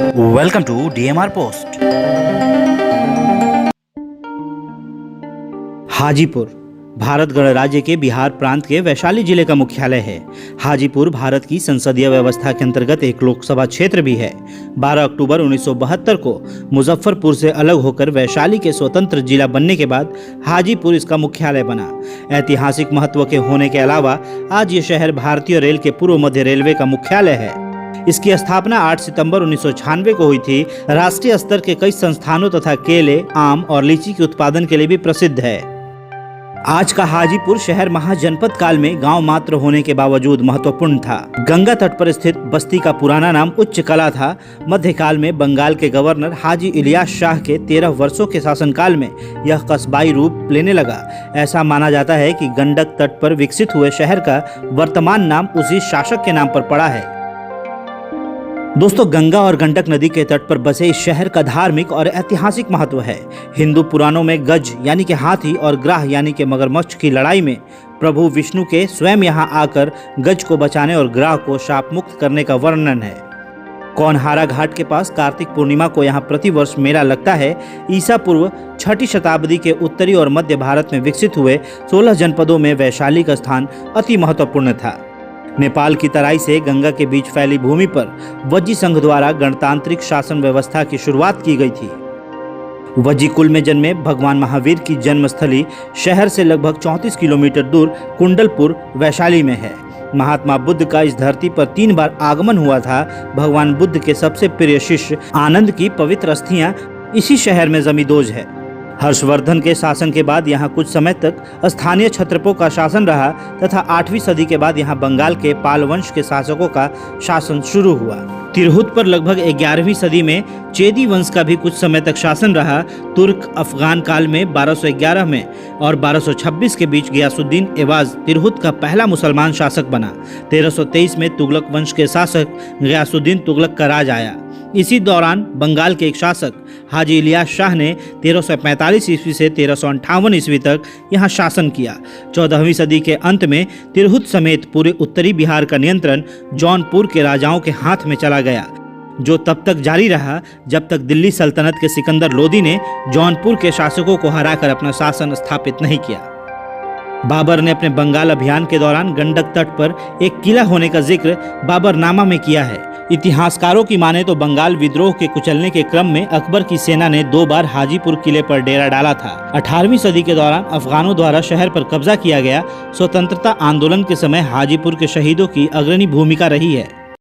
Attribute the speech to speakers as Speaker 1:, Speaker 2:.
Speaker 1: Welcome to DMR Post. Hajipur Bharat गणराज्य के बिहार प्रांत के वैशाली जिले का मुख्यालय है। हाजीपुर भारत की संसदीय व्यवस्था के अंतर्गत एक लोकसभा क्षेत्र भी है। 12 अक्टूबर 1972 को मुजफ्फरपुर से अलग होकर वैशाली के स्वतंत्र जिला बनने के बाद हाजीपुर इसका मुख्यालय बना। ऐतिहासिक महत्व के होने के अलावा आज ये शहर भारतीय रेल के पूर्व मध्य रेलवे का मुख्यालय है। इसकी स्थापना 8 सितंबर 1996 को हुई थी। राष्ट्रीय स्तर के कई संस्थानों तथा केले, आम और लीची के उत्पादन के लिए भी प्रसिद्ध है। आज का हाजीपुर शहर महाजनपद काल में गांव मात्र होने के बावजूद महत्वपूर्ण था। गंगा तट पर स्थित बस्ती का पुराना नाम उच्च कला था। मध्यकाल में बंगाल के गवर्नर हाजी इलियास शाह के 13 वर्षों के शासनकाल में यह कस्बाई रूप लेने लगा। ऐसा माना जाता है कि गंडक तट पर विकसित हुए शहर का वर्तमान नाम उसी शासक के नाम पर पड़ा है। दोस्तों, गंगा और गंडक नदी के तट पर बसे इस शहर का धार्मिक और ऐतिहासिक महत्व है। हिंदू पुराणों में गज यानी कि हाथी और ग्राह यानी कि मगरमच्छ की लड़ाई में प्रभु विष्णु के स्वयं यहां आकर गज को बचाने और ग्राह को शाप मुक्त करने का वर्णन है। कौनहारा घाट के पास कार्तिक पूर्णिमा को यहाँ प्रतिवर्ष मेला लगता है। ईसा पूर्व 6ठी शताब्दी के उत्तरी और मध्य भारत में विकसित हुए 16 जनपदों में वैशाली का स्थान अति महत्वपूर्ण था। नेपाल की तराई से गंगा के बीच फैली भूमि पर वज्जी संघ द्वारा गणतांत्रिक शासन व्यवस्था की शुरुआत की गई थी। वज्जी कुल में जन्मे भगवान महावीर की जन्मस्थली शहर से लगभग 34 किलोमीटर दूर कुंडलपुर वैशाली में है। महात्मा बुद्ध का इस धरती पर 3 बार आगमन हुआ था। भगवान बुद्ध के सबसे प्रिय शिष्य आनंद की पवित्र अस्थियां इसी शहर में जमींदोज है। हर्षवर्धन के शासन के बाद यहाँ कुछ समय तक स्थानीय क्षत्रपों का शासन रहा तथा 8वीं सदी के बाद यहाँ बंगाल के पाल वंश के शासकों का शासन शुरू हुआ। तिरहुत पर लगभग 11वीं सदी में चेदी वंश का भी कुछ समय तक शासन रहा। तुर्क अफगान काल में 1211 में और 1226 के बीच गयासुद्दीन एवाज तिरहुत का पहला मुसलमान शासक बना। 1323 में तुगलक वंश के शासक गयासुद्दीन तुगलक का राज आया। इसी दौरान बंगाल के एक शासक हाजी इलियास शाह ने 1345 ईस्वी से 1358 ईस्वी तक यहाँ शासन किया। 14वीं सदी के अंत में तिरहुत समेत पूरे उत्तरी बिहार का नियंत्रण जौनपुर के राजाओं के हाथ में चला गया, जो तब तक जारी रहा जब तक दिल्ली सल्तनत के सिकंदर लोदी ने जौनपुर के शासकों को हराकर अपना शासन स्थापित नहीं किया। बाबर ने अपने बंगाल अभियान के दौरान गंडक तट पर एक किला होने का जिक्र बाबरनामा में किया है। इतिहासकारों की माने तो बंगाल विद्रोह के कुचलने के क्रम में अकबर की सेना ने 2 बार हाजीपुर किले पर डेरा डाला था। 18वीं सदी के दौरान अफगानों द्वारा शहर पर कब्जा किया गया। स्वतंत्रता आंदोलन के समय हाजीपुर के शहीदों की अग्रणी भूमिका रही है।